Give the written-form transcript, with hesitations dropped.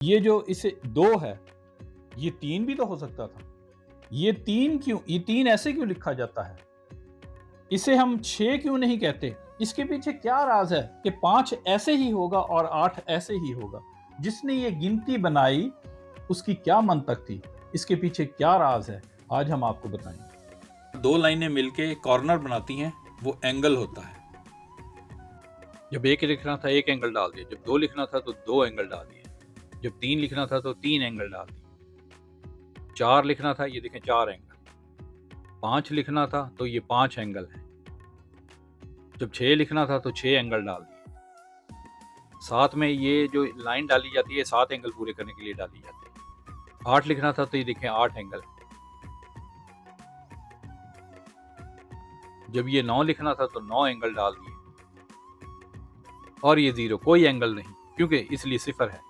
ये जो इसे 2 है, ये 3 भी तो हो सकता था। ये 3 ऐसे क्यों लिखा जाता है? इसे हम 6 क्यों नहीं कहते? इसके पीछे क्या राज है कि 5 ऐसे ही होगा और 8 ऐसे ही होगा? जिसने ये गिनती बनाई उसकी क्या मंतक थी? इसके पीछे क्या राज है? आज हम आपको बताएंगे। 2 लाइनें मिलके कॉर्नर बनाती हैं, वो एंगल होता है। जब 1 लिखना था 1 एंगल डाल दिया, जब 2 लिखना था तो 2 एंगल डाल दिए, जब 3 लिखना था तो 3 एंगल डाल दिए, 4 लिखना था, ये देखें 4 एंगल, 5 लिखना था तो ये 5 एंगल है, जब 6 लिखना था तो 6 एंगल डाल दिए, साथ में ये जो लाइन डाली जाती है 7 एंगल पूरे करने के लिए डाली जाती है, 8 लिखना था तो ये देखें 8 एंगल, जब ये 9 लिखना था तो 9 एंगल डाल दिए, और ये 0 कोई एंगल नहीं, क्योंकि इसलिए सिफर है।